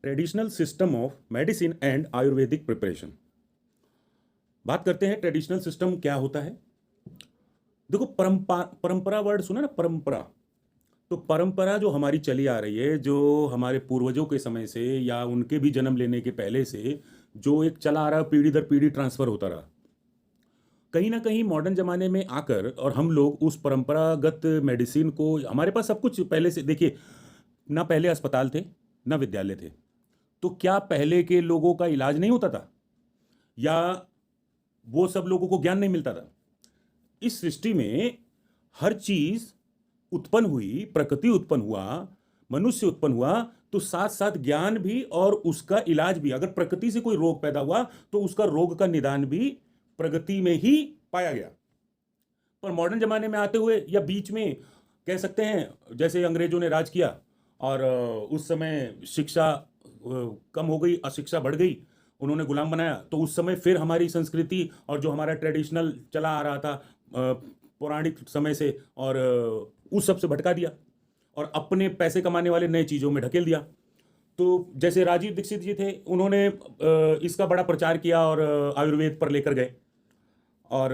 Traditional system of medicine and Ayurvedic preparation. बात करते हैं ट्रेडिशनल सिस्टम क्या होता है। देखो, परंपरा वर्ड सुना ना, परंपरा। तो परंपरा जो हमारी चली आ रही है, जो हमारे पूर्वजों के समय से या उनके भी जन्म लेने के पहले से जो एक चला आ रहा, पीढ़ी दर पीढ़ी ट्रांसफर होता रहा, कहीं ना कहीं मॉडर्न जमाने में आकर और हम लोग उस परंपरागत मेडिसिन को, हमारे पास सब कुछ पहले से, देखिए, ना पहले अस्पताल थे ना विद्यालय थे, तो क्या पहले के लोगों का इलाज नहीं होता था या वो सब लोगों को ज्ञान नहीं मिलता था? इस सृष्टि में हर चीज उत्पन्न हुई, प्रकृति उत्पन्न हुआ, मनुष्य उत्पन्न हुआ, तो साथ साथ ज्ञान भी और उसका इलाज भी। अगर प्रकृति से कोई रोग पैदा हुआ तो उसका रोग का निदान भी प्रगति में ही पाया गया। पर मॉडर्न जमाने में आते हुए या बीच में कह सकते हैं, जैसे अंग्रेजों ने राज किया और उस समय शिक्षा कम हो गई, अशिक्षा बढ़ गई, उन्होंने गुलाम बनाया, तो उस समय फिर हमारी संस्कृति और जो हमारा ट्रेडिशनल चला आ रहा था पौराणिक समय से, और उस सब से भटका दिया और अपने पैसे कमाने वाले नए चीज़ों में ढकेल दिया। तो जैसे राजीव दीक्षित जी थे, उन्होंने इसका बड़ा प्रचार किया और आयुर्वेद पर लेकर गए। और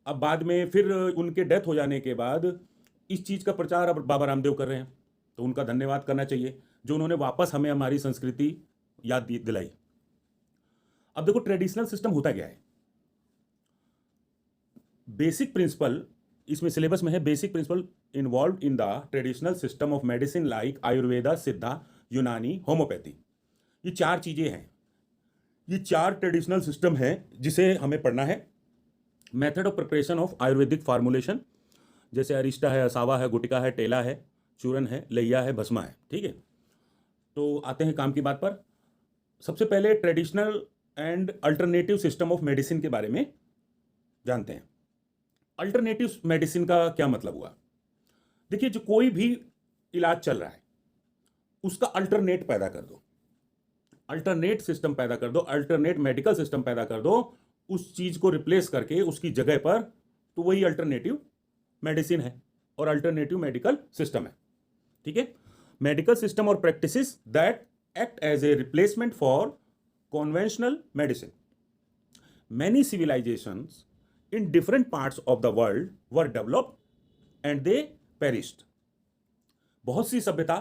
अब बाद में फिर उनके डेथ हो जाने के बाद इस चीज़ का प्रचार अब बाबा रामदेव कर रहे हैं, तो उनका धन्यवाद करना चाहिए जो उन्होंने वापस हमें हमारी संस्कृति याद दिलाई। अब देखो, ट्रेडिशनल सिस्टम होता क्या है। बेसिक प्रिंसिपल इसमें सिलेबस में है, basic principle involve in the traditional system of medicine like Ayurveda, सिद्धा, यूनानी, होम्योपैथी। ये चार चीजें हैं, ये चार ट्रेडिशनल सिस्टम है जिसे हमें पढ़ना है। Method of preparation of Ayurvedic formulation, जैसे अरिष्टा है, असावा है, गुटिका है, टेला है, चूरन है, लैया है, भस्मा है। ठीक है, तो आते हैं काम की बात पर। सबसे पहले traditional and alternative system of medicine के बारे में जानते हैं। अल्टरनेटिव मेडिसिन का क्या मतलब हुआ? देखिए, जो कोई भी इलाज चल रहा है उसका अल्टरनेट पैदा कर दो, अल्टरनेट सिस्टम पैदा कर दो, अल्टरनेट मेडिकल सिस्टम पैदा कर दो, उस चीज को रिप्लेस करके उसकी जगह पर, तो वही अल्टरनेटिव मेडिसिन है और अल्टरनेटिव मेडिकल सिस्टम है। ठीक है, मेडिकल सिस्टम और practices that act as a replacement for conventional medicine. Many civilisations in different parts of the world were developed and they perished। बहुत सी सभ्यता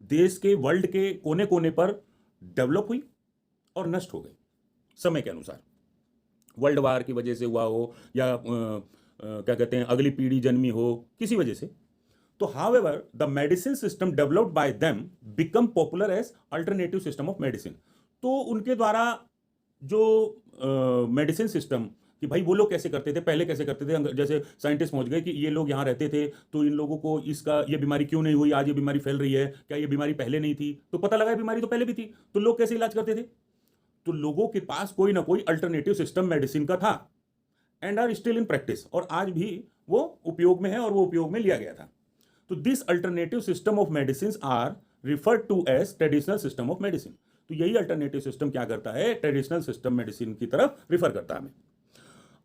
देश के, वर्ल्ड के कोने कोने पर डेवलप हुई और नष्ट हो गई समय के अनुसार। वर्ल्ड वार की वजह से हुआ हो या क्या कहते हैं, अगली पीढ़ी जन्मी हो, किसी वजह से। तो however the medicine system developed by them become popular as alternative system of medicine. तो उनके द्वारा जो मेडिसिन सिस्टम, कि भाई वो लोग कैसे करते थे, पहले कैसे करते थे, जैसे साइंटिस्ट पहुंच गए कि ये लोग यहाँ रहते थे तो इन लोगों को ये बीमारी क्यों नहीं हुई, आज ये बीमारी फैल रही है, क्या ये बीमारी पहले नहीं थी? तो पता लगा बीमारी तो पहले भी थी, तो लोग कैसे इलाज करते थे? तो लोगों के पास कोई ना कोई अल्टरनेटिव सिस्टम मेडिसिन का था and are still in practice, और आज भी वो उपयोग में है और वो उपयोग में लिया गया था। तो this alternative system of medicine are referred to as traditional system of medicine. तो यही अल्टरनेटिव सिस्टम क्या करता है, ट्रेडिशनल सिस्टम मेडिसिन की तरफ रिफर करता है हमें।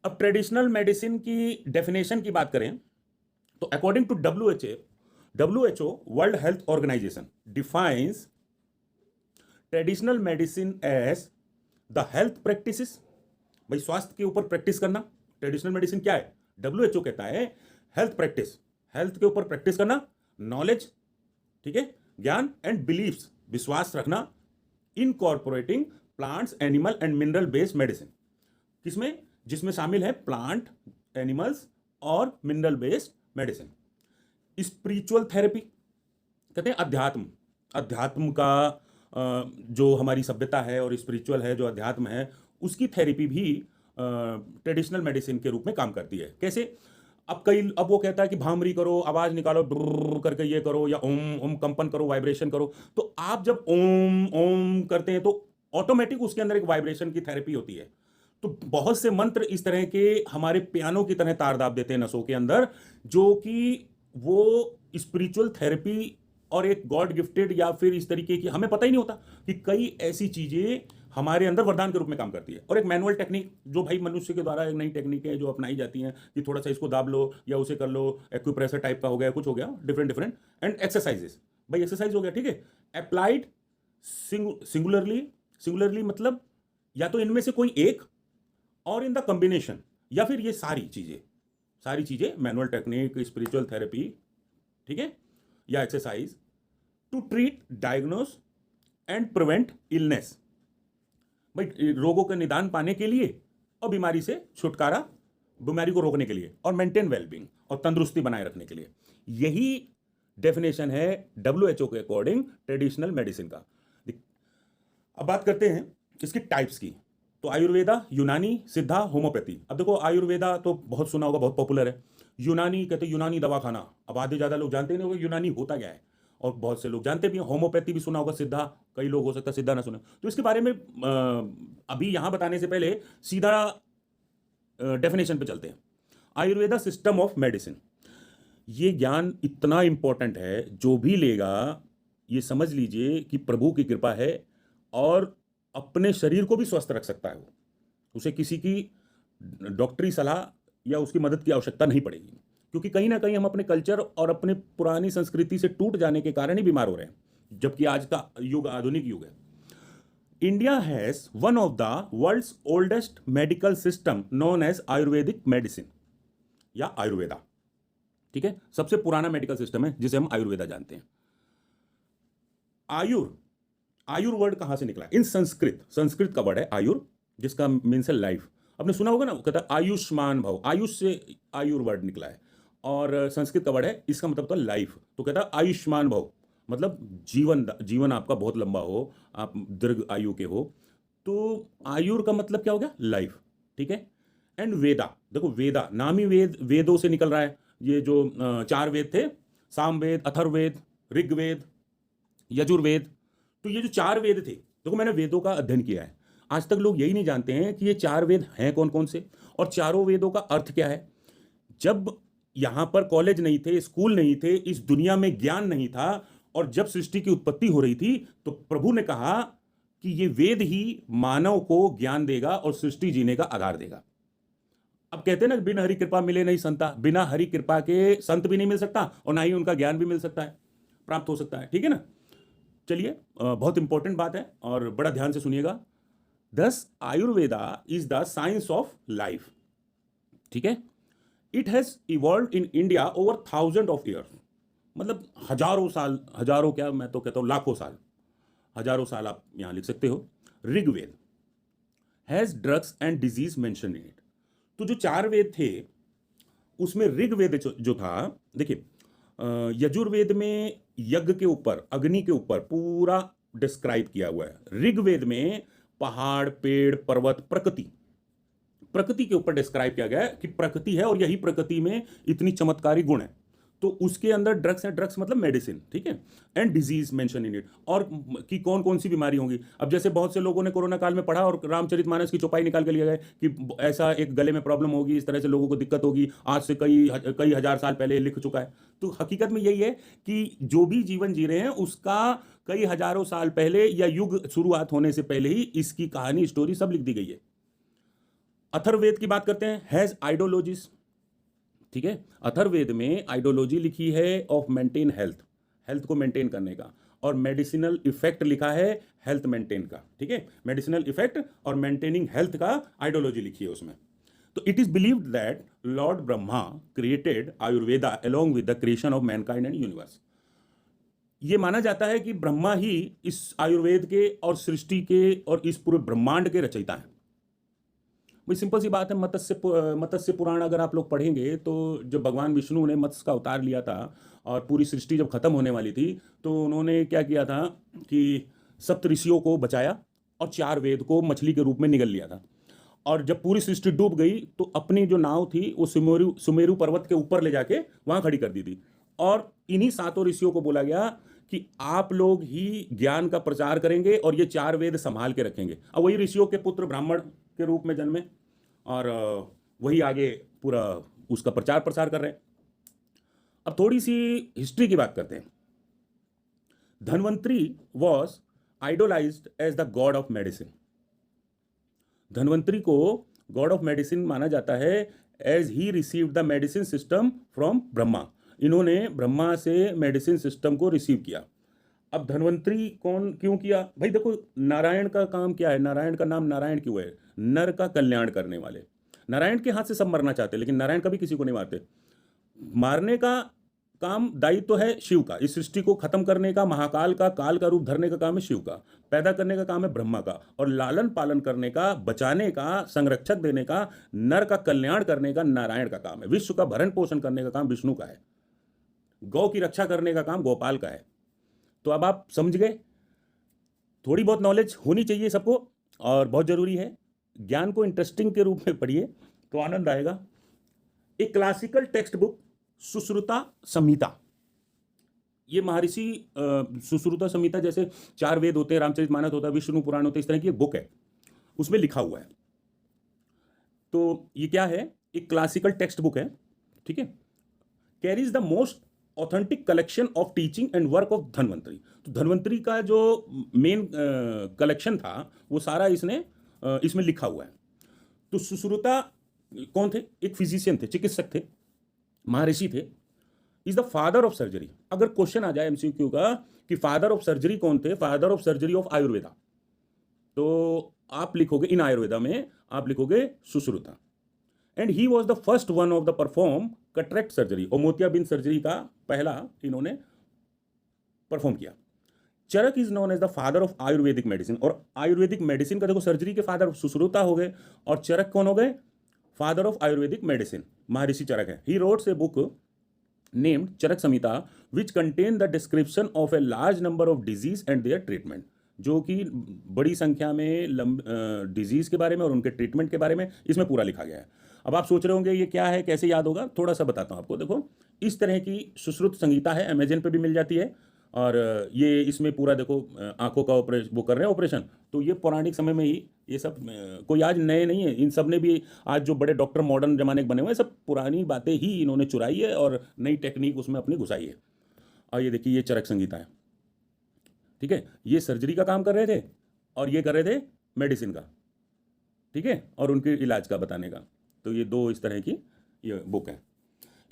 अब ट्रेडिशनल मेडिसिन की डेफिनेशन की बात करें तो according to WHO world health organisation defines traditional medicine as the health practices. भाई, स्वास्थ्य के ऊपर प्रैक्टिस करना ट्रेडिशनल मेडिसिन क्या है? डब्ल्यूएचओ कहता है हेल्थ प्रैक्टिस, हेल्थ के ऊपर प्रैक्टिस करना, नॉलेज, ठीक है, ज्ञान, एंड बिलीफ्स, विश्वास रखना, incorporating plants, animal and mineral based medicine. किसमें? जिसमें शामिल है प्लांट, एनिमल्स और mineral based medicine. Spiritual therapy कहते हैं अध्यात्म, अध्यात्म का जो हमारी सभ्यता है और स्पिरिचुअल है, जो अध्यात्म है, उसकी थेरेपी भी ट्रेडिशनल मेडिसिन के रूप में काम करती है। कैसे? अब वो कहता है कि भामरी करो, आवाज निकालो, डुर्र करके ये करो, या ओम ओम कंपन करो, वाइब्रेशन करो। तो आप जब ओम ओम करते हैं तो ऑटोमेटिक उसके अंदर एक वाइब्रेशन की थेरेपी होती है। तो बहुत से मंत्र इस तरह के हमारे पियानो की तरह तार दाब देते हैं नसों के अंदर, जो कि वो स्पिरिचुअल थेरेपी और एक गॉड गिफ्टेड या फिर इस तरीके की, हमें पता ही नहीं होता कि कई ऐसी चीजें हमारे अंदर वरदान के रूप में काम करती है। और एक मैनुअल टेक्निक, जो भाई मनुष्य के द्वारा एक नई टेक्निक है जो अपनाई जाती हैं, कि थोड़ा सा इसको दाब लो या उसे कर लो, एक्यूप्रेशर टाइप का हो गया, कुछ हो गया, डिफरेंट डिफरेंट, एंड एक्सरसाइजेस। भाई एक्सरसाइज हो गया, ठीक है, अप्लाइड सिंगुलरली मतलब या तो इनमें से कोई एक, और इन द कॉम्बिनेशन, या फिर ये सारी चीजें मैनुअल टेक्निक, स्पिरिचुअल थेरेपी, ठीक है, या exercise to treat, diagnose and prevent illness, भाई रोगों का निदान पाने के लिए और बीमारी से छुटकारा, बीमारी को रोकने के लिए, और मेंटेन वेलबींग और तंदुरुस्ती बनाए रखने के लिए। यही डेफिनेशन है WHO के अकॉर्डिंग ट्रेडिशनल मेडिसिन का। अब बात करते हैं इसकी टाइप्स की। तो आयुर्वेदा, यूनानी, सिद्धा, होम्योपैथी। अब देखो आयुर्वेदा तो बहुत सुना होगा, बहुत पॉपुलर है। यूनानी कहते हैं यूनानी दवाखाना, अब आधे ज़्यादा लोग जानते नहीं होंगे यूनानी होता क्या है, और बहुत से लोग जानते भी हैं। होम्योपैथी भी सुना होगा, सिद्धा कई लोग हो सकता है सिद्धा ना सुने। तो इसके बारे में अभी यहाँ बताने से पहले सीधा डेफिनेशन पे चलते हैं। आयुर्वेदा सिस्टम ऑफ मेडिसिन, ये ज्ञान इतना इंपॉर्टेंट है, जो भी लेगा ये समझ लीजिए कि प्रभु की कृपा है और अपने शरीर को भी स्वस्थ रख सकता है। वो उसे किसी की डॉक्टरी सलाह या उसकी मदद की आवश्यकता नहीं पड़ेगी, क्योंकि कहीं ना कहीं हम अपने कल्चर और अपने पुरानी संस्कृति से टूट जाने के कारण ही बीमार हो रहे हैं, जबकि आज का युग आधुनिक युग है। India has one of the world's oldest medical system known as ayurvedic medicine या आयुर्वेदा, ठीक है, सबसे पुराना मेडिकल सिस्टम है जिसे हम आयुर्वेदा जानते हैं। आयुर वर्ड कहां से निकला है? इन संस्कृत का वर्ड है आयुर, जिसका मीन्स है लाइफ। आपने सुना होगा ना, कहता है आयुष्मान भव, आयुष से आयुर वर्ड निकला है, और संस्कृत का वर्ड है, इसका मतलब होता है लाइफ। तो कहता है आयुष्मान भव, मतलब जीवन आपका बहुत लंबा हो, आप दीर्घ आयु के हो। तो आयुर का मतलब क्या हो गया? लाइफ, ठीक है। एंड वेदा, देखो वेदा नाम ही वेदों से निकल रहा है। ये जो 4 वेद थे, सामवेद, अथर्ववेद, ऋग्वेद, यजुर्वेद, तो ये जो 4 वेद थे, देखो मैंने वेदों का अध्ययन किया है। आज तक लोग यही नहीं जानते हैं कि ये 4 वेद हैं कौन कौन से, और चारों वेदों का अर्थ क्या है। जब यहां पर कॉलेज नहीं थे, स्कूल नहीं थे, इस दुनिया में ज्ञान नहीं था, और जब सृष्टि की उत्पत्ति हो रही थी, तो प्रभु ने कहा कि ये वेद ही मानव को ज्ञान देगा और सृष्टि जीने का आधार देगा। अब कहते हैं ना, बिना हरि कृपा मिले नहीं संता, बिना हरि कृपा के संत भी नहीं मिल सकता, और ना ही उनका ज्ञान भी मिल सकता है, प्राप्त हो सकता है, ठीक है ना। चलिए, बहुत इंपॉर्टेंट बात है और बड़ा ध्यान से सुनिएगा। दस Ayurveda is the science of life, ठीक है। It has evolve in India over 1000 of years, मतलब हजारों साल, हजारों क्या, मैं तो कहता हूं लाखों साल, हजारों साल आप यहां लिख सकते हो। Rigveda has drugs and disease mention in it. तो जो 4 वेद थे उसमें ऋग्वेद जो था, देखिए यजुर्वेद में यज्ञ के ऊपर, अग्नि के ऊपर पूरा डिस्क्राइब किया हुआ है। ऋग्वेद में पहाड़, पेड़, पर्वत, प्रकृति के ऊपर डिस्क्राइब किया गया है कि प्रकृति है, और यही प्रकृति में इतनी चमत्कारी गुण है। तो उसके अंदर ड्रग्स है, ड्रग्स मतलब मेडिसिन, ठीक है। And disease mention in it, और कि कौन कौन सी बीमारी होंगी। अब जैसे बहुत से लोगों ने कोरोना काल में पढ़ा और रामचरितमानस की चौपाई निकाल के लिया गया कि ऐसा एक गले में प्रॉब्लम होगी, इस तरह से लोगों को दिक्कत होगी, आज से कई हजार साल पहले लिख चुका है। तो हकीकत में यही है कि जो भी जीवन जी रहे हैं उसका कई हजारों साल पहले या युग शुरुआत होने से पहले ही इसकी कहानी, स्टोरी सब लिख दी गई है। अथर्ववेद की बात करते हैं, हैज आइडियोलॉजीज, ठीक है। अथर्ववेद में आइडियोलॉजी लिखी है ऑफ मेंटेन हेल्थ, हेल्थ को मेंटेन करने का, और मेडिसिनल इफेक्ट लिखा है हेल्थ मेंटेन का, ठीक है। मेडिसिनल इफेक्ट और मेंटेनिंग हेल्थ का आइडियोलॉजी लिखी है उसमें। तो it is believed that Lord Brahma created Ayurveda along with the creation of Mankind and universe. ये माना जाता है कि ब्रह्मा ही इस आयुर्वेद के और सृष्टि के और इस पूरे ब्रह्मांड के रचयिता हैं। भाई सिंपल सी बात है, मत्स्य पुराण अगर आप लोग पढ़ेंगे तो जब भगवान विष्णु ने मत्स्य का अवतार लिया था और पूरी सृष्टि जब खत्म होने वाली थी, तो उन्होंने क्या किया था कि सप्त ऋषियों को बचाया और 4 वेद को मछली के रूप में निगल लिया था। और जब पूरी सृष्टि डूब गई तो अपनी जो नाव थी वो सुमेरु पर्वत के ऊपर ले जाके वहां खड़ी कर दी थी, और इन्हीं 7 ऋषियों को बोला गया कि आप लोग ही ज्ञान का प्रचार करेंगे और ये 4 वेद संभाल के रखेंगे। अब वही ऋषियों के पुत्र ब्राह्मण के रूप में जन्मे, और वही आगे पूरा उसका प्रचार प्रसार कर रहे हैं। अब थोड़ी सी हिस्ट्री की बात करते हैं। Dhanvantari was idolized as the god of medicine. Dhanvantari को गॉड ऑफ मेडिसिन माना जाता है, as he received the medicine system from Brahma. इन्होंने ब्रह्मा से मेडिसिन सिस्टम को रिसीव किया। अब धन्वंतरी कौन क्यों किया भाई? देखो, नारायण का काम क्या है? नारायण का नाम नारायण क्यों है? नर का कल्याण करने वाले। नारायण के हाथ से सब मरना चाहते, लेकिन नारायण कभी किसी को नहीं मारते। मारने का काम दायित्व तो है शिव का। इस सृष्टि को खत्म करने का, महाकाल का, काल का रूप धरने का काम है शिव का। पैदा करने का काम है ब्रह्मा का, और लालन पालन करने का, बचाने का, संरक्षक देने का, नर का कल्याण करने का नारायण का काम है। विश्व का भरण पोषण करने का काम विष्णु का है। गौ की रक्षा करने का काम गोपाल का है। तो अब आप समझ गए। थोड़ी बहुत नॉलेज होनी चाहिए सबको, और बहुत जरूरी है। ज्ञान को इंटरेस्टिंग के रूप में पढ़िए तो आनंद आएगा। एक क्लासिकल टेक्स्ट बुक सुश्रुता संहिता, ये महर्षि सुश्रुता संहिता, जैसे 4 वेद होते हैं, रामचरितमानस होता है, विष्णु पुराण होते हैं, इस तरह की एक बुक है, उसमें लिखा हुआ है। तो ये क्या है? एक क्लासिकल टेक्स्ट बुक है, ठीक है। Carries the most authentic collection of teaching and work of Dhanvantari. तो धन्वंतरी का जो मेन कलेक्शन था वो सारा इसमें लिखा हुआ है। तो सुश्रुता कौन थे? एक फिजिशियन थे, चिकित्सक थे, महर्षि थे। Is the father of surgery. अगर क्वेश्चन आ जाए एमसीक्यू का कि फादर ऑफ सर्जरी कौन थे? Father of surgery of Ayurveda, तो आप लिखोगे, इन आयुर्वेदा में आप लिखोगे Sushruta. And he was the first one of the perform cataract surgery, और मोतियाबिंद सर्जरी का पहला इन्होंने परफॉर्म किया। Charak is known as the father of Ayurvedic medicine, और आयुर्वेदिक मेडिसिन का देखो, सर्जरी के फादर सुश्रुता हो गए, और चरक कौन हो गए? Father of Ayurvedic medicine, Maharishi Charak है। He wrote a book named Charak Samhita which contain the description of a large number of disease and their treatment, जो कि बड़ी संख्या में डिजीज के बारे में और उनके ट्रीटमेंट के बारे में इसमें पूरा लिखा गया है। अब आप सोच रहे होंगे ये क्या है, कैसे याद होगा? थोड़ा सा बताता हूँ आपको। देखो, इस तरह की सुश्रुत संहिता है, अमेजन पे भी मिल जाती है, और ये इसमें पूरा देखो, आंखों का ऑपरेशन वो कर रहे हैं ऑपरेशन, तो ये पौराणिक समय में ही ये सब, कोई आज नए नहीं है। इन सब ने भी आज जो बड़े डॉक्टर मॉडर्न जमाने के बने हुए हैं, सब पुरानी बातें ही इन्होंने चुराई है और नई टेक्निक उसमें अपनी घुसाई है। और ये देखिए, ये चरक संहिता है, ठीक है। ये सर्जरी का काम कर रहे थे, और ये कर रहे थे मेडिसिन का, ठीक है, और उनके इलाज का बताने का। तो ये दो इस तरह की ये बुक है।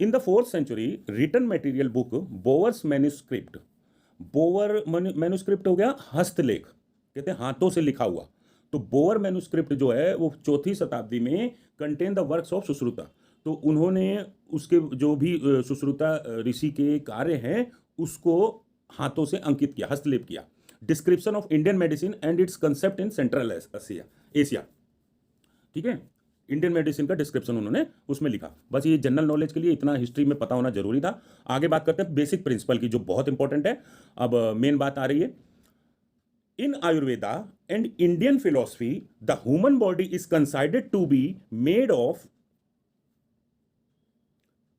In the 4th century written material book Bower's manuscript. Bower manuscript हो गया हस्तलेख, कहते हैं हाथों से लिखा हुआ। तो बोवर मैन्युस्क्रिप्ट जो है वो 4वीं शताब्दी में contain the works of Sushruta. तो उन्होंने उसके जो भी सुश्रुता ऋषि के कार्य हैं उसको हाथों से अंकित किया, हस्तलेप किया। Description of Indian medicine and it's concept in central Asia, ठीक है। इंडियन मेडिसिन का डिस्क्रिप्शन उन्होंने उसमें लिखा। बस ये जनरल नॉलेज के लिए इतना हिस्ट्री में पता होना जरूरी था। आगे बात करते हैं बेसिक प्रिंसिपल की, जो बहुत इंपॉर्टेंट है। अब मेन बात आ रही है। In Ayurveda and Indian philosophy the human body is considered to be made of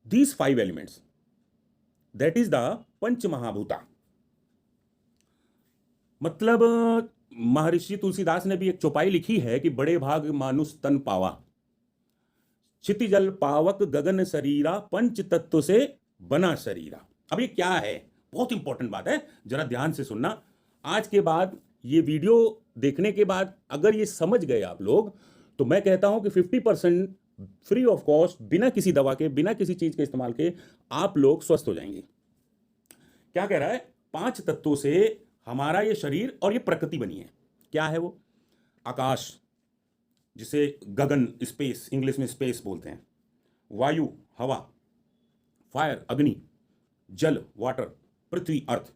these 5 elements, that is the pancha mahabhuta. मतलब महर्षि तुलसीदास ने भी एक चौपाई लिखी है कि बड़े भाग मानुष तन पावा, क्षितिजल पावक गगन शरीरा, पंच तत्व से बना शरीरा। अब ये क्या है? बहुत इंपॉर्टेंट बात है, जरा ध्यान से सुनना। आज के बाद ये वीडियो देखने के बाद अगर ये समझ गए आप लोग, तो मैं कहता हूं कि 50% फ्री ऑफ कॉस्ट, बिना किसी दवा के, बिना किसी चीज के इस्तेमाल के आप लोग स्वस्थ हो जाएंगे। क्या कह रहा है? 5 तत्वों से हमारा ये शरीर और ये प्रकृति बनी है। क्या है वो? आकाश, जिसे गगन, स्पेस, इंग्लिश में स्पेस बोलते हैं, वायु, हवा, फायर, अग्नि, जल, वाटर, पृथ्वी, अर्थ।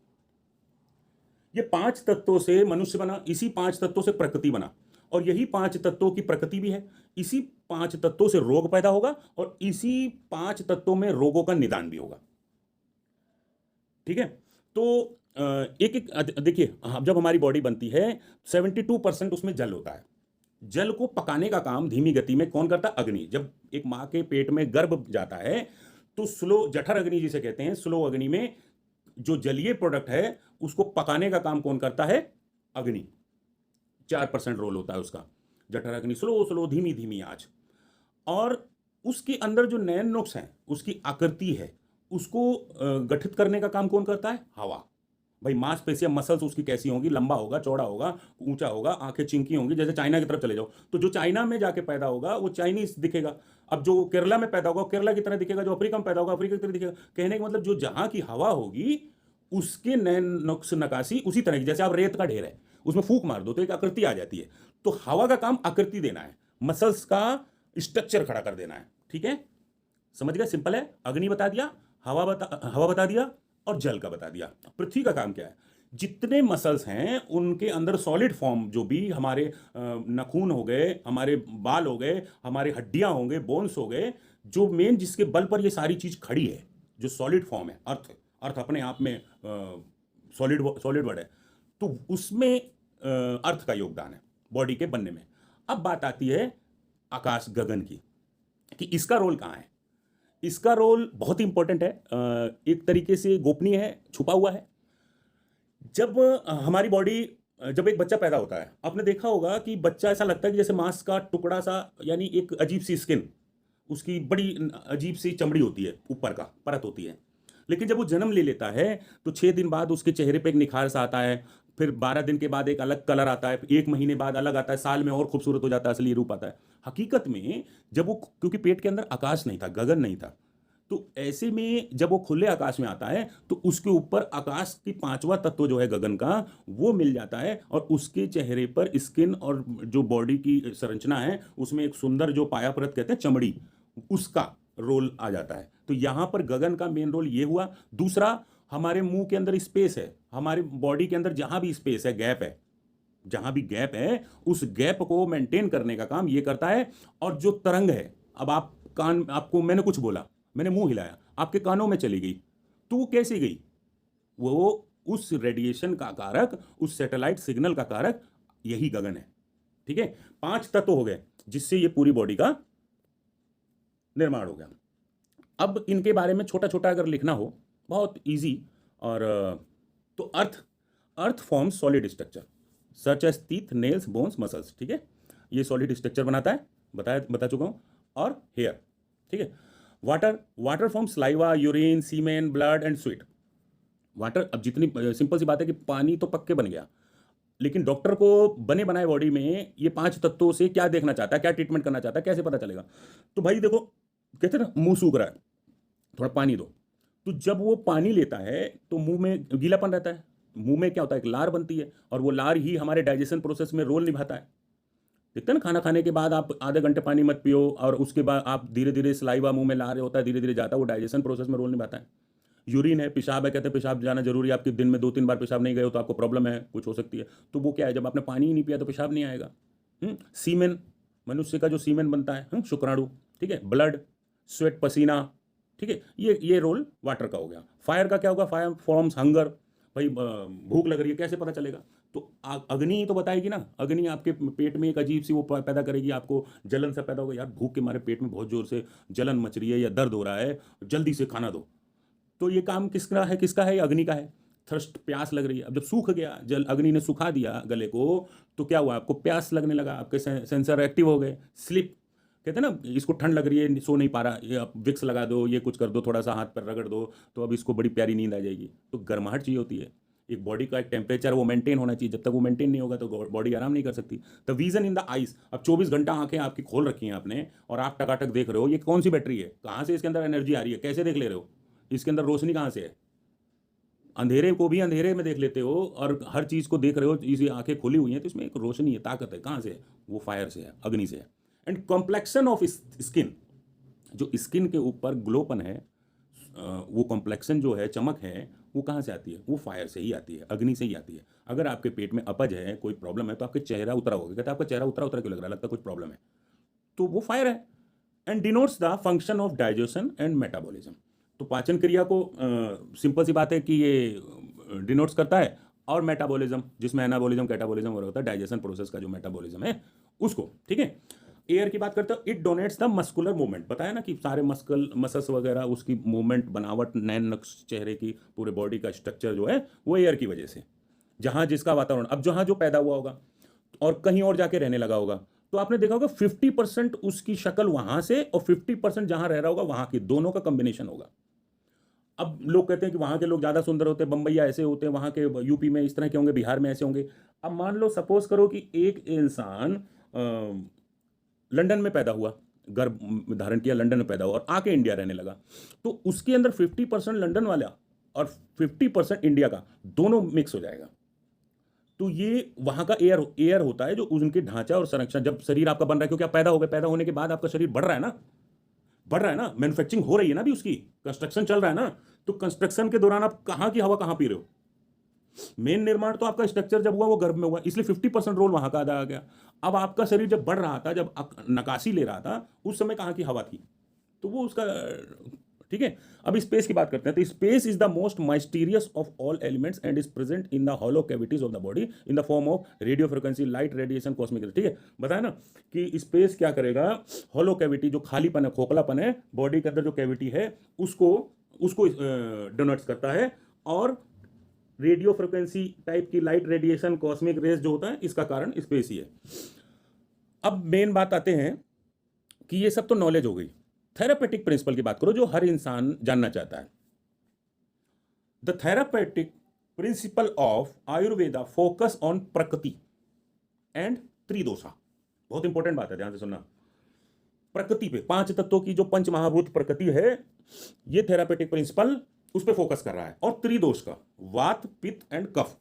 ये 5 तत्वों से मनुष्य बना, इसी 5 तत्वों से प्रकृति बना, और यही 5 तत्वों की प्रकृति भी है। इसी 5 तत्वों से रोग पैदा होगा, और इसी 5 तत्वों में रोगों का निदान भी होगा, ठीक है। तो एक एक देखिए, जब हमारी बॉडी बनती है 72% उसमें जल होता है। जल को पकाने का काम धीमी गति में कौन करता है? अग्नि। जब एक मां के पेट में गर्भ जाता है तो स्लो, जठर अग्नि जिसे कहते हैं, स्लो अग्नि में जो जलीय प्रोडक्ट है उसको पकाने का काम कौन करता है? अग्नि। 4% रोल होता है उसका। जठर अग्नि, स्लो स्लो, धीमी धीमी आंच। और उसके अंदर जो नयन नुक्स हैं, उसकी आकृति है, उसको गठित करने का काम कौन करता है? हवा। भाई मांसपेशियां, मसल्स उसकी कैसी होंगी? लंबा होगा, चौड़ा होगा, ऊंचा होगा, आंखें चिंकी होंगी। जैसे चाइना की तरफ चले जाओ तो जो चाइना में जाके पैदा होगा वो चाइनीज दिखेगा। अब जो केरला में पैदा होगा केरला की तरह दिखेगा, जो अफ्रीका में पैदा होगा अफ्रीका की तरह दिखेगा। कहने का मतलब जो जहां की हवा होगी उसके नए नुक्स नकाशी उसी तरह की, जैसे आप रेत का ढेर है, उसमें फूंक मार दो तो एक आकृति आ जाती है। तो हवा का काम आकृति देना है, मसल्स का स्ट्रक्चर खड़ा कर देना है। ठीक है, समझ गए? सिंपल है। अग्नि बता दिया, हवा बता दिया, और जल का बता दिया। पृथ्वी का काम क्या है? जितने मसल्स हैं उनके अंदर सॉलिड फॉर्म, जो भी हमारे नखून हो गए, हमारे बाल हो गए, हमारे हड्डियां होंगे, बोन्स हो गए, जो मेन जिसके बल पर ये सारी चीज खड़ी है, जो सॉलिड फॉर्म है, अर्थ, अर्थ अपने आप में सॉलिड सॉलिड वर्ड है, तो उसमें अर्थ का योगदान है बॉडी के बनने में। अब बात आती है आकाश गगन की, कि इसका रोल कहाँ है। इसका रोल बहुत इंपॉर्टेंट है, एक तरीके से गोपनीय है, छुपा हुआ है। जब हमारी बॉडी, जब एक बच्चा पैदा होता है, आपने देखा होगा कि बच्चा ऐसा लगता है कि जैसे मांस का टुकड़ा सा, यानी एक अजीब सी स्किन, उसकी बड़ी अजीब सी चमड़ी होती है, ऊपर का परत होती है। लेकिन जब वो जन्म ले लेता है तो 6 दिन बाद उसके चेहरे पे एक निखार सा आता है, फिर 12 दिन के बाद एक अलग कलर आता है, 1 महीने बाद अलग आता है, साल में और खूबसूरत हो जाता है, असली रूप आता है। हकीकत में जब वो, क्योंकि पेट के अंदर आकाश नहीं था, गगन नहीं था, तो ऐसे में जब वो खुले आकाश में आता है तो उसके ऊपर आकाश की 5वां तत्व जो है गगन का, वो मिल जाता है, और उसके चेहरे पर स्किन और जो बॉडी की संरचना है उसमें एक सुंदर, जो पाया परत कहते हैं, चमड़ी, उसका रोल आ जाता है। तो यहां पर गगन का मेन रोल ये हुआ। दूसरा, हमारे मुंह के अंदर स्पेस है, हमारे बॉडी के अंदर जहां भी स्पेस है, गैप है, जहां भी गैप है, उस गैप को मेंटेन करने का काम ये करता है। और जो तरंग है, अब आप कान, आपको मैंने कुछ बोला, मैंने मुंह हिलाया, आपके कानों में चली गई, तो वो कैसे गई? वो उस रेडिएशन का कारक, उस सैटेलाइट सिग्नल का कारक यही गगन है। ठीक है, 5 तत्व हो गए जिससे ये पूरी बॉडी का निर्माण हो गया। अब इनके बारे में छोटा छोटा अगर लिखना हो, बहुत इजी, और तो earth, earth forms solid structure such as teeth, nails, bones, muscles. ठीक है, ये सॉलिड स्ट्रक्चर बनाता है, बता चुका हूं। और हेयर, ठीक है। Water, water forms saliva, urine, semen, blood and sweat. Water, अब जितनी सिंपल सी बात है कि पानी तो पक्के बन गया, लेकिन डॉक्टर को बने बनाए बॉडी में ये 5 तत्वों से क्या देखना चाहता है, क्या ट्रीटमेंट करना चाहता है, कैसे पता चलेगा? तो भाई देखो, कहते हैं ना, मुंह सूख रहा है, थोड़ा पानी दो। तो जब वो पानी लेता है तो मुंह में गीलापन रहता है, मुंह में क्या होता है, एक लार बनती है, और वो लार ही हमारे डाइजेशन प्रोसेस में रोल निभाता है। देखते हैं ना, खाना खाने के बाद आप आधे घंटे पानी मत पियो, और उसके बाद आप धीरे धीरे सलाइवा मुंह में ला रहे होता है, धीरे धीरे जाता है, वो डाइजेशन प्रोसेस में रोल निभाता है। यूरिन है, पेशाब है, कहते हैं पेशाब जाना जरूरी है, आपके दिन में 2-3 बार पेशाब नहीं गए हो तो आपको प्रॉब्लम है, कुछ हो सकती है। तो वो क्या है, जब आपने पानी ही नहीं पिया तो पेशाब नहीं आएगा। सीमेन, मनुष्य का जो सीमेन बनता है, शुक्राणु, ठीक है। ब्लड, स्वेट, पसीना, ठीक है, ये रोल वाटर का हो गया। फायर का क्या होगा? फायर फॉर्म्स हंगर, भाई भूख लग रही है, कैसे पता चलेगा? तो अग्नि तो बताएगी ना, अग्नि आपके पेट में एक अजीब सी वो पैदा करेगी, आपको जलन सा पैदा होगा, यार भूख के मारे पेट में बहुत जोर से जलन मच रही है या दर्द हो रहा है, जल्दी से खाना दो। तो ये काम किसका है? किसका है? अग्नि का है। थर्स्ट, प्यास लग रही है, अब जब सूख गया, जल अग्नि ने सुखा दिया गले को, तो क्या हुआ? आपको प्यास लगने लगा, आपके सेंसर एक्टिव हो गए। स्लिप, कहते हैं ना, इसको ठंड लग रही है, सो नहीं पा रहा, ये आप विक्स लगा दो, ये कुछ कर दो, थोड़ा सा हाथ पर रगड़ दो, तो अब इसको बड़ी प्यारी नींद आ जाएगी। तो गर्माहट चाहिए होती है, एक बॉडी का एक टेम्परेचर वो मेंटेन होना चाहिए, जब तक वो मेंटेन नहीं होगा तो बॉडी आराम नहीं कर सकती। The vision in the eyes, अब 24 घंटा आंखें आपकी खोल रखी हैं आपने, और आप टकाटक देख रहे हो, ये कौन सी बैटरी है, कहाँ से इसके अंदर एनर्जी आ रही है, कैसे देख ले रहे हो, इसके अंदर रोशनी कहाँ से है? अंधेरे को भी अंधेरे में देख लेते हो, और हर चीज़ को देख रहे हो, इसी आंखें खुली हुई हैं, तो इसमें एक रोशनी है, ताकत है, कहाँ से है? वो फायर से है, अग्नि से है। एंड कॉम्प्लेक्शन ऑफ स्किन, जो स्किन के ऊपर ग्लोपन है, वो कॉम्प्लेक्शन जो है, चमक है, वो कहाँ से आती है? वो फायर से ही आती है, अग्नि से ही आती है। अगर आपके पेट में अपज है, कोई प्रॉब्लम है, तो आपके चेहरा उतरा होगा, कहते हैं आपका चेहरा उतरा उतरा क्यों लग रहा है, लगता है कुछ प्रॉब्लम है, तो वो फायर है। And denotes the function of digestion and metabolism. तो पाचन क्रिया को सिंपल सी बात है कि ये डिनोट्स करता है, और मेटाबॉलिज्म, जिसमें एनाबॉलिज्म, कैटाबॉलिज्म हो रहा होता है, डाइजेशन प्रोसेस का जो मेटाबॉलिज्म है उसको, ठीक है। एयर की बात करते हो, it donates the muscular movement, बताया ना कि सारे मसल्स वगैरह, उसकी मूवमेंट, बनावट, नैन नक्श चेहरे की, पूरे बॉडी का स्ट्रक्चर जो है वो एयर की वजह से, जहाँ जिसका वातावरण, अब जहाँ जो पैदा हुआ होगा और कहीं और जाके रहने लगा होगा, तो आपने देखा होगा 50% उसकी शक्ल वहां से, और 50% जहां रह रहा होगा वहां की, दोनों का कॉम्बिनेशन होगा। अब लोग कहते हैं कि वहां के लोग ज्यादा सुंदर होते हैं, बम्बैया ऐसे होते हैं, वहां के यूपी में इस तरह के होंगे, बिहार में ऐसे होंगे। अब मान लो, सपोज करो कि एक इंसान लंदन में पैदा हुआ, गर्भ धारण किया, लंदन में पैदा हुआ, और आके इंडिया रहने लगा, तो उसके अंदर 50% लंदन वाला और 50% इंडिया का, दोनों मिक्स हो जाएगा। तो ये वहां का एयर होता है जो उनके ढांचा और संरचना, जब शरीर आपका बन रहा है, क्योंकि आप पैदा हो गए, पैदा होने के बाद आपका शरीर बढ़ रहा है ना, बढ़ रहा है ना, मैन्युफैक्चरिंग हो रही है ना, अभी उसकी कंस्ट्रक्शन चल रहा है ना। तो कंस्ट्रक्शन के दौरान आप कहाँ की हवा कहाँ पी रहे हो? मेन निर्माण तो आपका स्ट्रक्चर जब हुआ वो गर्भ में हुआ, इसलिए 50% रोल वहां का अदा आ गया। अब आपका शरीर जब बढ़ रहा था, जब नकासी ले रहा था, उस समय कहाँ की हवा थी? तो वो उसका, ठीक है। अब स्पेस की बात करते हैं। तो space is the most mysterious of all elements and is present in the hollow cavities of the body in the form of radio frequency, light, radiation, cosmic ray. ठीक है, बताया ना कि स्पेस क्या करेगा? हॉलो कैविटी, जो खालीपन है, खोखलापन है, बॉडी के अंदर जो कैविटी है, उसको उसको डोनेट्स करता है। और रेडियो फ्रिक्वेंसी टाइप की लाइट, रेडिएशन, कॉस्मिक रेज जो होता है, इसका कारण स्पेस ही है। अब मेन बात आते हैं कि ये सब तो नॉलेज हो गई। थेरापेटिक प्रिंसिपल की बात करो, जो हर इंसान जानना चाहता है। The therapeutic principle of Ayurveda focus on प्रकृति एंड त्रिदोषा। बहुत इंपॉर्टेंट बात है, ध्यान से सुनना। प्रकृति पे, 5 तत्वों की जो पंच महाभूत प्रकृति है, ये थेरापेटिक प्रिंसिपल उस पर फोकस कर रहा है। और त्रिदोष का, वात, पित्त एंड कफ,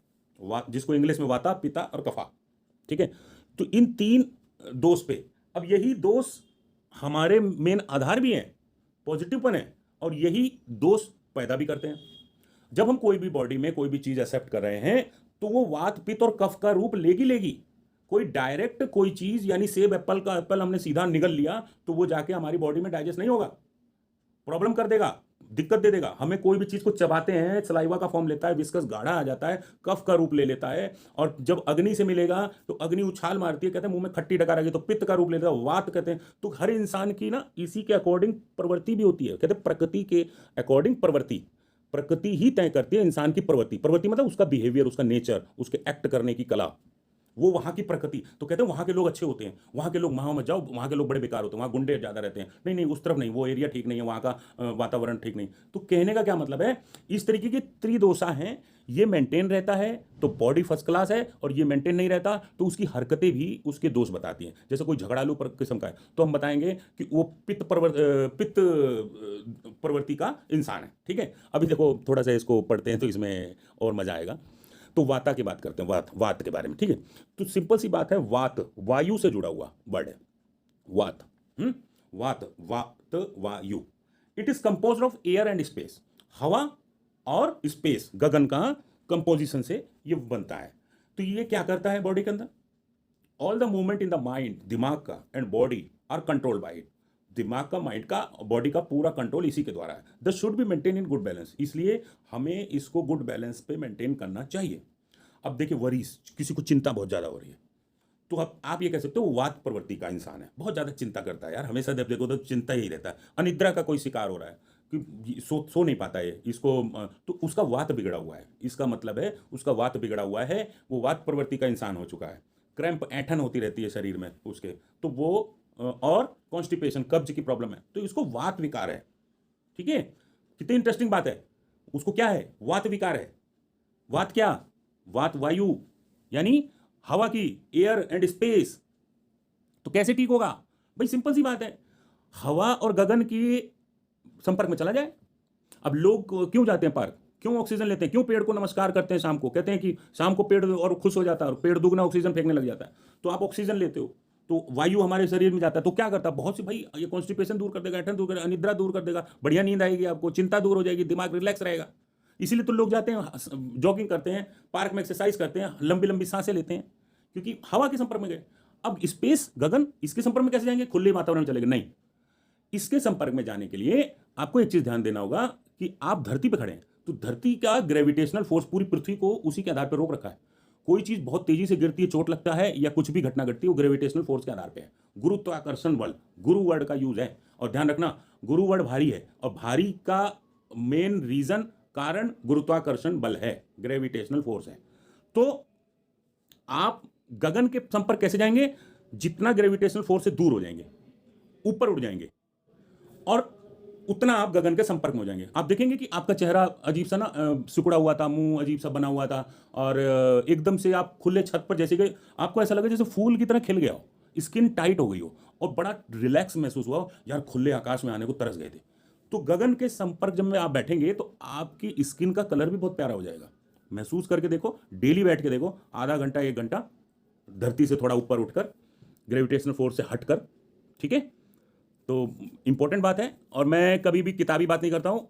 जिसको इंग्लिश में वाता, पिता और कफा। ठीक है, तो इन 3 दोष पे, अब यही दोष हमारे मेन आधार भी हैं, पॉजिटिवपन है, और यही दोष पैदा भी करते हैं। जब हम कोई भी बॉडी में कोई भी चीज एक्सेप्ट कर रहे हैं, तो वो वात, पित्त और कफ का रूप लेगी। कोई डायरेक्ट कोई चीज, यानी सेब एप्पल का एप्पल हमने सीधा निगल लिया, तो वो जाके हमारी बॉडी में डाइजेस्ट नहीं होगा, प्रॉब्लम कर देगा, दिक्कत दे देगा। हमें कोई भी चीज को चबाते हैं, सलाइवा का फॉर्म लेता है, विस्कस गाढ़ा आ जाता है, कफ का रूप ले लेता है। और जब अग्नि से मिलेगा तो अग्नि उछाल मारती है, कहते हैं मुंह में खट्टी डकार आ गई, तो पित्त का रूप लेता है, वात कहते हैं। तो हर इंसान की ना इसी के अकॉर्डिंग प्रवृत्ति भी होती है। कहते हैं प्रकृति के अकॉर्डिंग प्रवृत्ति, प्रकृति ही तय करती है इंसान की प्रवृत्ति। प्रवृत्ति मतलब उसका बिहेवियर, उसका नेचर, उसके एक्ट करने की कला, वो वहां की प्रकृति। तो कहते हैं वहां के लोग अच्छे होते हैं, वहां के लोग, वहां मत जाओ, वहां के लोग बड़े बेकार होते हैं, वहां गुंडे ज्यादा रहते हैं, नहीं उस तरफ नहीं, वो एरिया ठीक नहीं है, वहां का वातावरण ठीक नहीं। तो कहने का क्या मतलब है, इस तरीके की त्रिदोषा हैं, ये मेंटेन रहता है तो बॉडी फर्स्ट क्लास है, और ये मेंटेन नहीं रहता तो उसकी हरकतें भी उसके दोष बताती हैं। जैसे कोई झगड़ालू किस्म का है, तो हम बताएंगे कि वो पित्त प्रवृत्ति का इंसान है। ठीक है, अभी देखो थोड़ा सा इसको पढ़ते हैं तो इसमें और मजा आएगा। तो वाता की बात करते हैं, वात के बारे में। ठीक है, तो सिंपल सी बात है, वात वायु से जुड़ा हुआ वर्ड है, वात। वात वायु, it is composed of air and space. हवा और स्पेस, गगन का कंपोजिशन से ये बनता है। तो ये क्या करता है बॉडी के अंदर? All the movement in the mind, दिमाग का, and body are controlled by it. दिमाग का, माइंड का, बॉडी का पूरा कंट्रोल इसी के द्वारा है। The should be maintain in good balance, इसलिए हमें इसको गुड बैलेंस पे मेंटेन करना चाहिए। अब देखिए, वरीज, किसी को चिंता बहुत ज़्यादा हो रही है, तो अब आप ये कह सकते हो वात प्रवृत्ति का इंसान है, बहुत ज़्यादा चिंता करता है यार, हमेशा जब देखो तो चिंता ही रहता है। अनिद्रा का कोई शिकार हो रहा है कि सो नहीं पाता है इसको, तो उसका वात बिगड़ा हुआ है। इसका मतलब है उसका वात बिगड़ा हुआ है, वो वात प्रवृत्ति का इंसान हो चुका है। क्रैम्प, ऐंठन होती रहती है शरीर में उसके, तो वो और कॉन्स्टिपेशन, कब्ज की प्रॉब्लम है, तो इसको वात विकार है। ठीक है, कितनी इंटरेस्टिंग बात है। उसको क्या है? वात विकार है। वात क्या? वात वायु, यानी हवा की, एयर एंड स्पेस। तो कैसे ठीक होगा भाई? सिंपल सी बात है, हवा और गगन के संपर्क में चला जाए। अब लोग क्यों जाते हैं पार्क, क्यों ऑक्सीजन लेते हैं, क्यों पेड़ को नमस्कार करते हैं शाम को? कहते हैं कि शाम को पेड़ और खुश हो जाता है, और पेड़ दुगना ऑक्सीजन फेंकने लग जाता है। तो आप ऑक्सीजन लेते हो, तो वायु हमारे शरीर में जाता है, तो क्या करता है? बहुत सी भाई, ये कॉन्स्टिपेशन दूर कर देगा, ऐंठन दूर कर देगा, अनिद्रा दूर कर देगा, बढ़िया नींद आएगी आपको, चिंता दूर हो जाएगी, दिमाग रिलैक्स रहेगा। इसीलिए तो लोग जाते हैं, जॉगिंग करते हैं, पार्क में एक्सरसाइज करते हैं, लंबी लंबी सांसें लेते हैं, क्योंकि हवा के संपर्क में गए। अब स्पेस, गगन, इसके संपर्क में कैसे जाएंगे? खुले वातावरण में चलेंगे? नहीं, इसके संपर्क में जाने के लिए आपको एक चीज ध्यान देना होगा कि आप धरती पर खड़े हैं, तो धरती का ग्रेविटेशनल फोर्स पूरी पृथ्वी को उसी के आधार पर रोक रखा है। कोई चीज बहुत तेजी से गिरती है, चोट लगता है, या कुछ भी घटना घटती है, वो ग्रेविटेशनल फोर्स के आधार पे है। गुरुत्वाकर्षण बल, गुरु वर्ड का यूज है, और ध्यान रखना गुरु वर्ड भारी है, और भारी का मेन रीजन, कारण गुरुत्वाकर्षण बल है, ग्रेविटेशनल फोर्स है। तो आप गगन के संपर्क कैसे जाएंगे? जितना ग्रेविटेशनल फोर्स से दूर हो जाएंगे, ऊपर उड़ जाएंगे, और उतना आप गगन के संपर्क में हो जाएंगे। आप देखेंगे कि आपका चेहरा अजीब सा ना सिकुड़ा हुआ था, मुंह अजीब सा बना हुआ था, और एकदम से आप खुले छत पर जैसे गए, आपको ऐसा लगे जैसे फूल की तरह खिल गया हो, स्किन टाइट हो गई हो, और बड़ा रिलैक्स महसूस हुआ हो, यार खुले आकाश में आने को तरस गए थे। तो गगन के संपर्क जब में आप बैठेंगे तो आपकी स्किन का कलर भी बहुत प्यारा हो जाएगा। महसूस करके देखो, डेली बैठ के देखो, आधा घंटा 1 घंटा धरती से थोड़ा ऊपर उठकर, ग्रेविटेशनल फोर्स से हटकर, ठीक है। तो इंपॉर्टेंट बात है, और मैं कभी भी किताबी बात नहीं करता हूं,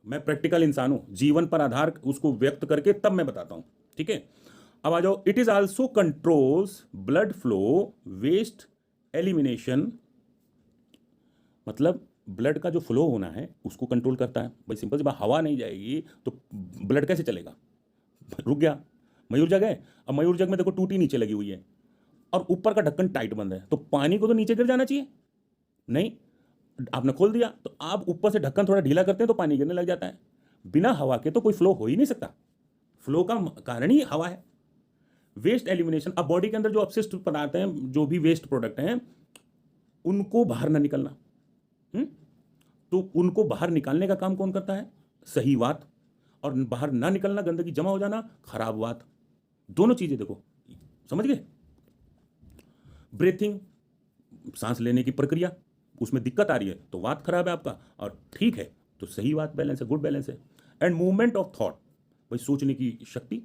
मैं प्रैक्टिकल इंसान हूं, जीवन पर आधार उसको व्यक्त करके तब मैं बताता हूं, ठीक है। अब आ जाओ, it is also controls blood flow, waste elimination, मतलब ब्लड का जो फ्लो होना है उसको कंट्रोल करता है। भाई सिंपल सी बात, हवा नहीं जाएगी तो ब्लड कैसे चलेगा? रुक गया। मयूर जग है, अब मयूर जग में देखो टूटी नीचे लगी हुई है और ऊपर का ढक्कन टाइट बंद है, तो पानी को तो नीचे गिर जाना चाहिए, नहीं, आपने खोल दिया तो आप ऊपर से ढक्कन थोड़ा ढीला करते हैं तो पानी गिरने लग जाता है। बिना हवा के तो कोई फ्लो हो ही नहीं सकता, फ्लो का कारण ही हवा है। वेस्ट एलिमिनेशन, अब बॉडी के अंदर जो अपशिष्ट पदार्थ हैं, जो भी वेस्ट प्रोडक्ट हैं, उनको बाहर ना निकलना, तो उनको बाहर निकालने का काम कौन करता है? सही वात। और बाहर ना निकलना, गंदगी जमा हो जाना, खराब वात। दोनों चीजें देखो, समझ गए? ब्रीथिंग, सांस लेने की प्रक्रिया, उसमें दिक्कत आ रही है तो वात खराब है आपका, और ठीक है तो सही वात बैलेंस है, गुड बैलेंस है। एंड मूवमेंट ऑफ थॉट, भाई सोचने की शक्ति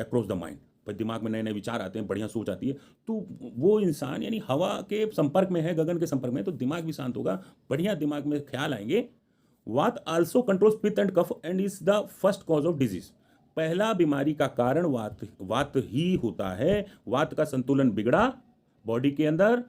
अक्रॉस द माइंड, भाई दिमाग में नए नए विचार आते हैं, बढ़िया सोच आती है, तो वो इंसान यानी हवा के संपर्क में है, गगन के संपर्क में, तो दिमाग भी शांत होगा, बढ़िया दिमाग में ख्याल आएंगे। Vata also controls pitta and kapha and is the first cause of disease, पहला बीमारी का कारण वात ही होता है। वात का संतुलन बिगड़ा बॉडी के अंदर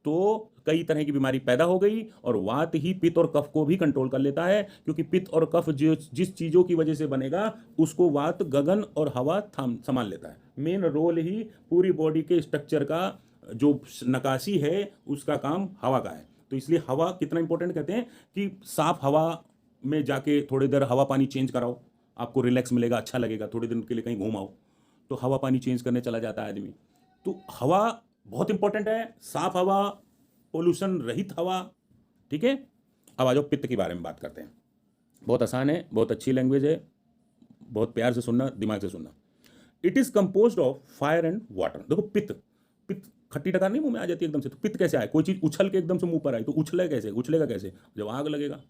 तो कई तरह की बीमारी पैदा हो गई, और वात ही पित्त और कफ को भी कंट्रोल कर लेता है, क्योंकि पित्त और कफ जिस चीजों की वजह से बनेगा उसको वात, गगन और हवा संभाल लेता है। मेन रोल ही पूरी बॉडी के स्ट्रक्चर का जो नकाशी है उसका काम हवा का है। तो इसलिए हवा कितना इंपॉर्टेंट कहते हैं कि साफ हवा में जाके थोड़ी देर हवा पानी चेंज कराओ, आपको रिलैक्स मिलेगा, अच्छा लगेगा, थोड़ी दिन के लिए कहीं घूम आओ, तो हवा पानी चेंज करने चला जाता है आदमी। तो हवा बहुत इंपॉर्टेंट है, साफ हवा, पोल्यूशन रहित हवा, ठीक है। अब आ जाओ पित्त के बारे में बात करते हैं। बहुत आसान है, बहुत अच्छी लैंग्वेज है, बहुत प्यार से सुनना, दिमाग से सुनना। It is composed of fire and water. देखो पित्त, पित्त खट्टी टकार नहीं मुंह में आ जाती एकदम से, तो पित्त कैसे आए? कोई चीज उछल के एकदम से मुंह पर आई तो उछले कैसे? उछलेगा कैसे? जब आग लगेगा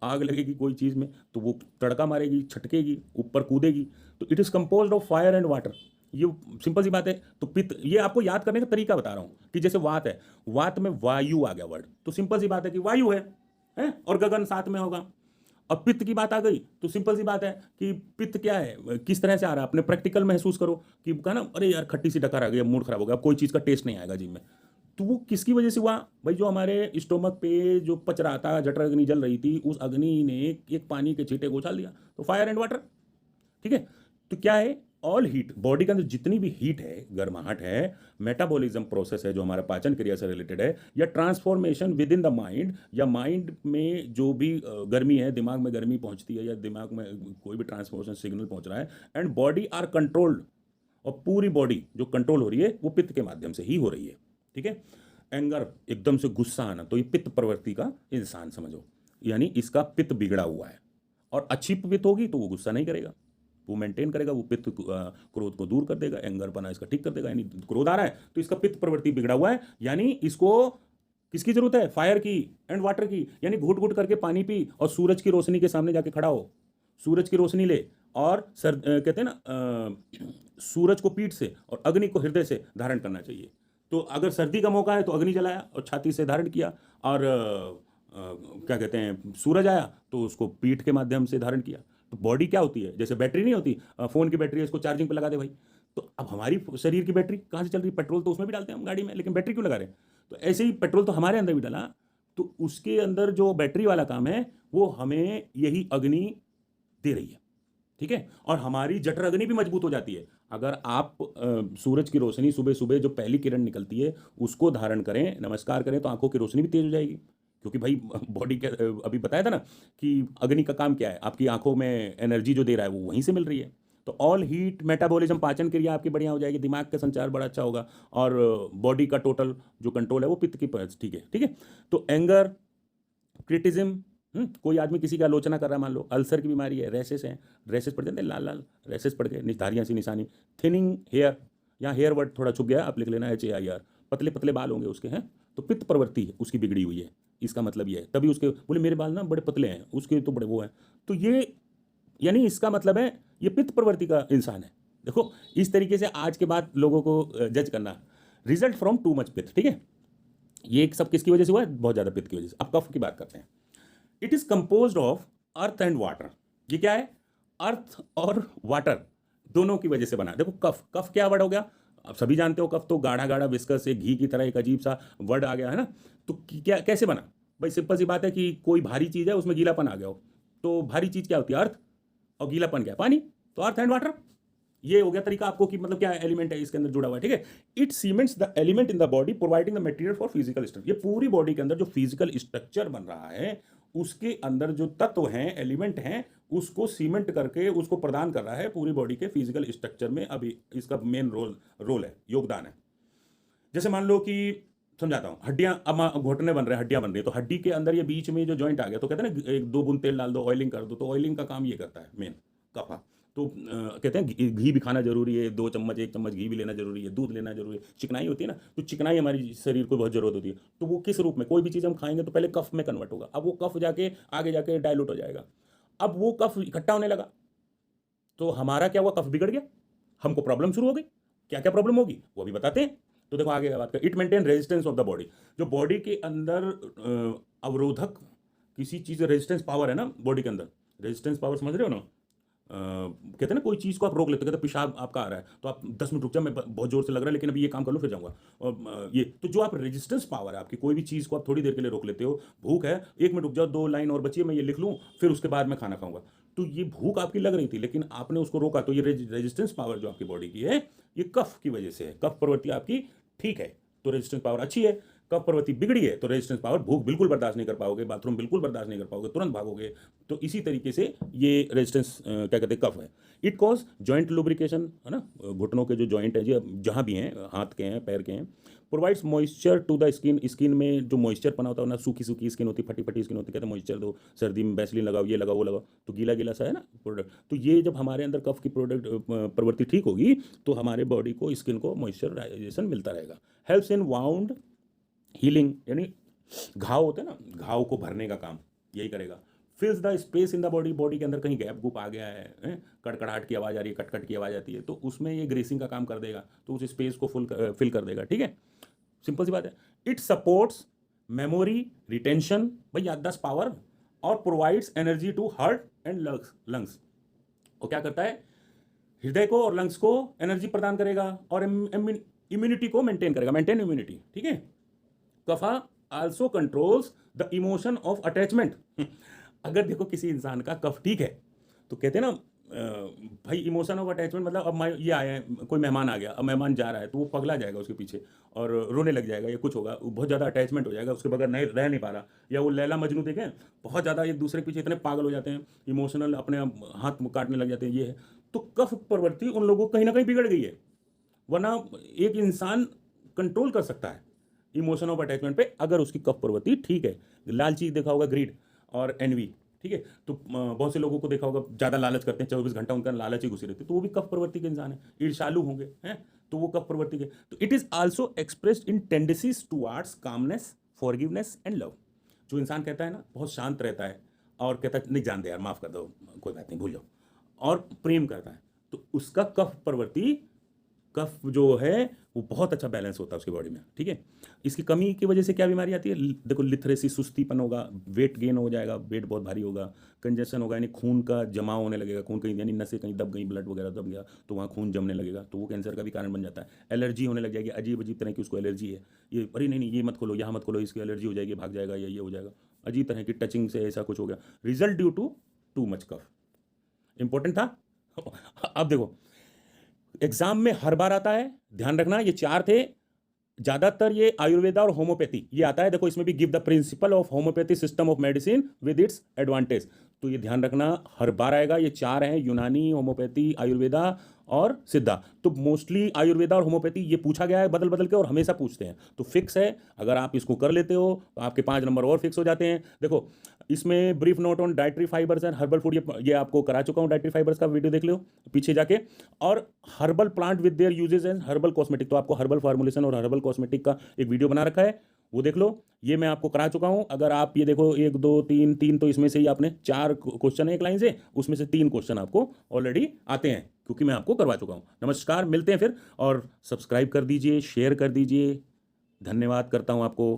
आग लगेगी कोई चीज में तो वो तड़का मारेगी, छटकेगी, ऊपर कूदेगी। तो it is composed of fire and water, ये सिंपल सी बात है। तो पित्त, ये आपको याद करने का तरीका बता रहा हूं कि जैसे वात है, वात में वायु आ गया वर्ड, तो सिंपल सी बात है कि वायु है और गगन साथ में होगा। अब पित्त की बात आ गई तो सिंपल सी बात है कि पित्त क्या है, किस तरह से आ रहा है, अपने प्रैक्टिकल महसूस करो कि कहा ना, अरे यार खट्टी सी डकार आ गई, मूड खराब हो गया, कोई चीज़ का टेस्ट नहीं आएगा जीभ में, तो वो किसकी वजह से हुआ? भाई जो हमारे स्टोमक पे जो पच रहा था, जठर अग्नि जल रही थी, उस अग्नि ने एक पानी के छींटे को उछाल दिया, तो फायर एंड वाटर, ठीक है। तो क्या है, ऑल हीट, बॉडी के अंदर जितनी भी हीट है, गर्माहट है, मेटाबॉलिज्म प्रोसेस है जो हमारा पाचन क्रिया से रिलेटेड है, या transformation with in the mind, या माइंड में जो भी गर्मी है, दिमाग में गर्मी पहुंचती है, या दिमाग में कोई भी ट्रांसफॉर्मेशन सिग्नल पहुंच रहा है, एंड बॉडी आर कंट्रोल्ड, और पूरी बॉडी जो कंट्रोल हो रही है वो पित्त के माध्यम से ही हो रही है, ठीक है। एंगर, एकदम से गुस्सा आना, तो ये पित्त प्रवृत्ति का इंसान समझो, यानी इसका पित्त बिगड़ा हुआ है। और अच्छी पित्त होगी तो वो गुस्सा नहीं करेगा, वो मेंटेन करेगा, वो पित्त क्रोध को दूर कर देगा, एंगर बना इसका ठीक कर देगा। यानी क्रोध आ रहा है तो इसका पित्त प्रवृत्ति बिगड़ा हुआ है, यानी इसको किसकी जरूरत है? फायर की एंड वाटर की, यानी घुट घुट करके पानी पी और सूरज की रोशनी के सामने जाके खड़ा हो, सूरज की रोशनी ले, और कहते हैं ना सूरज को पीठ से और अग्नि को हृदय से धारण करना चाहिए। तो अगर सर्दी का मौका है तो अग्नि जलाया और छाती से धारण किया, और क्या कहते हैं, सूरज आया तो उसको पीठ के माध्यम से धारण किया। तो बॉडी क्या होती है, जैसे बैटरी नहीं होती, फोन की बैटरी है, इसको चार्जिंग पे लगा दे भाई, तो अब हमारी शरीर की बैटरी कहाँ से चल रही? पेट्रोल तो उसमें भी डालते हैं हम गाड़ी में, लेकिन बैटरी क्यों लगा रहे हैं? तो ऐसे ही पेट्रोल तो हमारे अंदर भी डाला, तो उसके अंदर जो बैटरी वाला काम है वो हमें यही अग्नि दे रही है, ठीक है। और हमारी जठर अग्नि भी मजबूत हो जाती है अगर आप सूरज की रोशनी सुबह सुबह जो पहली किरण निकलती है उसको धारण करें, नमस्कार करें, तो आंखों की रोशनी भी तेज हो जाएगी, क्योंकि भाई बॉडी के अभी बताया था ना कि अग्नि का काम क्या है, आपकी आंखों में एनर्जी जो दे रहा है वो वहीं से मिल रही है। तो ऑल हीट, मेटाबॉलिज्म, पाचन क्रिया आपकी बढ़िया हो जाएगी, दिमाग का संचार बड़ा अच्छा होगा, और बॉडी का टोटल जो कंट्रोल है वो पित्त की ठीक है, ठीक है। तो एंगर, क्रिटिज्म, कोई आदमी किसी की आलोचना कर रहा है, मान लो अल्सर की बीमारी है, रैसेस हैं, रैसेस पड़ जाते हैं, लाल लाल रैसेस पड़ गए, धारियाँ सी निशानी, थिनिंग हेयर, यहाँ हेयर वर्ड थोड़ा छुप गया, आप लिख लेना HAIR, पतले पतले बाल होंगे उसके हैं, तो पित्त प्रवृत्ति है उसकी बिगड़ी हुई है, इसका मतलब ये है। तभी उसके बोले मेरे बाल ना बड़े पतले हैं, उसके तो बड़े वो हैं। तो ये यानी इसका मतलब है ये पित्त प्रवृत्ति का इंसान है। देखो इस तरीके से आज के बाद लोगों को जज करना, रिजल्ट फ्रॉम टू मच पित्त, ठीक है। ये सब किसकी वजह से हुआ है? बहुत ज़्यादा पित्त की वजह से। अब कफ की बात करते हैं। It is compose of earth and water. ये क्या है? अर्थ और वाटर दोनों की वजह से बना। देखो कफ, कफ क्या वर्ड हो गया? अब सभी जानते हो कफ तो गाढ़ा गाढ़ा विस्कस से घी की तरह एक अजीब सा वर्ड आ गया है ना। तो क्या कैसे बना? भाई सिंपल सी बात है कि कोई भारी चीज़ है उसमें गीलापन आ गया हो, तो भारी चीज़ क्या होती है? अर्थ, और गीलापन क्या है? पानी। तो अर्थ एंड वाटर, ये हो गया तरीका आपको कि मतलब क्या एलिमेंट है इसके अंदर जुड़ा हुआ है, ठीक है। It cements the element in the body providing the material for physical structure. ये पूरी बॉडी के अंदर जो फिजिकल स्ट्रक्चर बन रहा है उसके अंदर जो तत्व हैं, एलिमेंट हैं, उसको सीमेंट करके उसको प्रदान कर रहा है पूरी बॉडी के फिजिकल स्ट्रक्चर में। अभी इसका मेन रोल है, योगदान है। जैसे मान लो कि समझाता हूँ, हड्डियां अब घुटने बन रहे हैं, हड्डियां बन रही है, तो हड्डी के अंदर ये बीच में जो जॉइंट आ गया, तो कहते हैं ना एक दो बूंद तेल डाल दो, ऑयलिंग कर दो, तो ऑयलिंग का काम ये करता है मेन कफा। तो कहते हैं घी भी खाना जरूरी है, 2 चम्मच 1 चम्मच घी भी लेना जरूरी है, दूध लेना जरूरी है। चिकनाई होती है ना, तो चिकनाई हमारी शरीर को बहुत जरूरत होती है। तो वो किस रूप में, कोई भी चीज़ हम खाएंगे तो पहले कफ में कन्वर्ट होगा, अब वो कफ जाके आगे जाके डायलूट हो जाएगा। अब वो कफ इकट्ठा होने लगा तो हमारा क्या हुआ? कफ बिगड़ गया, हमको प्रॉब्लम शुरू हो गई। क्या क्या प्रॉब्लम होगी वो भी बताते हैं। तो देखो आगे बात कर। It maintain resistance of the body. जो बॉडी के अंदर अवरोधक किसी चीज़, रेजिस्टेंस पावर है ना बॉडी के अंदर, रेजिस्टेंस पावर समझ रहे हो ना? कहते हैं ना कोई चीज़ को आप रोक लेते हो, कहते पेशाब आपका आ रहा है तो आप 10 मिनट रुक जाओ, मैं बहुत जोर से लग रहा है लेकिन अभी ये काम कर लो फिर जाऊँगा। और ये तो जो आप रेजिस्टेंस पावर है आपकी, कोई भी चीज़ को आप थोड़ी देर के लिए रोक लेते हो। भूख है, 1 मिनट रुक जाओ, 2 लाइन और बची है, मैं ये लिख लूँ फिर उसके बाद मैं खाना खाऊंगा। तो ये भूख आपकी लग रही थी लेकिन आपने उसको रोका, तो ये रेजिस्टेंस पावर जो आपकी बॉडी की है ये कफ की वजह से है। कफ प्रवृत्ति आपकी ठीक है तो रेजिस्टेंस पावर अच्छी है। कफ प्रवृत्ति बिगड़ी है तो रेजिस्टेंस पावर, भूख बिल्कुल बर्दाश्त नहीं कर पाओगे, बाथरूम बिल्कुल बर्दाश्त नहीं कर पाओगे, तुरंत भागोगे। तो इसी तरीके से ये रेजिस्टेंस क्या कहते हैं, कफ है। इट कॉज जॉइंट लुब्रिकेशन, है ना, घुटनों के जो जॉइंट है जी जहाँ भी हैं, हाथ के हैं पैर के हैं। Provides moisture to the skin. Skin में जो मॉइस्चर पना होता है ना, सूखी सूखी स्किन होती है, फटी फटी स्किन होती है, कहते हैं मॉइस्चर दो, सर्दी में वैसलीन लगाओ, ये लगाओ वो लगाओ, तो गीला गीला सा है ना प्रोडक्ट। तो ये जब हमारे अंदर कफ की प्रवृत्ति ठीक होगी तो हमारे बॉडी को, स्किन को मॉइस्चराइजेशन मिलता रहेगा। हेल्प्स इन वाउंड हीलिंग, यानी घाव होते हैं ना, घाव को भरने का काम यही करेगा। फिल्स the space in the body. Body के अंदर कहीं गैप गुप आ गया है, कड़कड़ाहट की आवाज़ आ रही है, कटकट की आवाज़ आती है, तो उसमें ये ग्रेसिंग का काम कर देगा, तो उस स्पेस को फिल कर देगा, ठीक है। सिंपल सी बात है। इट सपोर्ट्स मेमोरी, रिटेंशन, भाई याददाश्त पावर, और provides energy to heart and lungs. वो क्या करता है? हृदय को और लंग्स को एनर्जी प्रदान करेगा और इम्यूनिटी को मेंटेन करेगा, मेंटेन इम्यूनिटी, ठीक है। Kapha also controls the emotion of attachment. अगर देखो किसी इंसान का कफ ठीक है तो कहते हैं ना भाई इमोशन ऑफ अटैचमेंट, मतलब अब मैं ये आया है, कोई मेहमान आ गया, अब मेहमान जा रहा है तो वो पगला जाएगा उसके पीछे और रोने लग जाएगा या कुछ होगा, बहुत ज़्यादा अटैचमेंट हो जाएगा, उसके बगैर नहीं रह नहीं पा रहा। या वो लैला मजनू देखें, बहुत ज़्यादा एक दूसरे के पीछे इतने पागल हो जाते हैं, इमोशनल, अपने हाथ काटने लग जाते हैं, ये है। तो कफ प्रवृत्ति उन लोगों को कहीं ना कहीं बिगड़ गई है। वरना एक इंसान कंट्रोल कर सकता है इमोशन ऑफ अटैचमेंट पे अगर उसकी कफ प्रवृत्ति ठीक है। लालची देखा होगा, ग्रीड और एनवी, ठीक है। तो बहुत से लोगों को देखा होगा ज़्यादा लालच करते हैं, 24 घंटा उनका लालच ही घुसी रहती है, तो वो भी कफ प्रवृत्ति के इंसान है। ईर्ष्यालु होंगे हैं तो वो कफ प्रवृत्ति के। तो it is also expressed in tendencies towards calmness, forgiveness and love. जो इंसान कहता है ना बहुत शांत रहता है और कहता है नहीं जान दे यार, माफ़ कर दो, कोई बात नहीं, भूल जाओ, और प्रेम करता है, तो उसका कफ प्रवृत्ति, कफ जो है वो बहुत अच्छा बैलेंस होता है उसकी बॉडी में, ठीक है। इसकी कमी की वजह से क्या बीमारी आती है? देखो लिथरेसी, सुस्तीपन होगा, वेट गेन हो जाएगा, वेट बहुत भारी होगा, कंजेशन होगा, यानी खून का जमाव होने लगेगा, खून कहीं यानी नसें कहीं दब गई, ब्लड वगैरह दब गया तो वहाँ खून जमने लगेगा, तो वो कैंसर का भी कारण बन जाता है। एलर्जी होने लग जाएगी, अजीब अजीब तरह की उसको एलर्जी है, ये अरे नहीं नहीं ये मत खोलो, यहाँ मत खोलो, इसकी एलर्जी हो जाएगी, भाग जाएगा, या ये हो जाएगा, अजीब तरह की टचिंग से ऐसा कुछ हो गया। Result due to too much kapha. Important था। अब देखो एग्जाम में हर बार आता है, ध्यान रखना, ये 4 थे, ज्यादातर ये आयुर्वेदा और होम्योपैथी ये आता है। देखो इसमें भी give the principle of homeopathy system of medicine with its advantage, तो ये ध्यान रखना हर बार आएगा। ये 4 हैं, यूनानी, होम्योपैथी, आयुर्वेदा और सिद्धा। तो मोस्टली आयुर्वेदा और होम्योपैथी ये पूछा गया है बदल बदल के और हमेशा पूछते हैं, तो फिक्स है। अगर आप इसको कर लेते हो तो आपके 5 नंबर और फिक्स हो जाते हैं। देखो इसमें brief note on dietary fibres and herbal food, ये आपको करा चुका हूँ, डाइटरी फाइबर्स का वीडियो देख लो पीछे जाके। और herbal plant with their uses and herbal cosmetic, तो आपको हर्बल फार्मुलेशन और हर्बल कॉस्मेटिक का एक वीडियो बना रखा है, वो देख लो। ये मैं आपको करा चुका हूँ। अगर आप ये देखो 1 2 3 3, तो इसमें से ही आपने 4 क्वेश्चन है एक लाइन से, उसमें से 3 क्वेश्चन आपको ऑलरेडी आते हैं, क्योंकि मैं आपको करवा चुका हूँ। नमस्कार, मिलते हैं फिर, और सब्सक्राइब कर दीजिए, शेयर कर दीजिए। धन्यवाद करता हूँ आपको।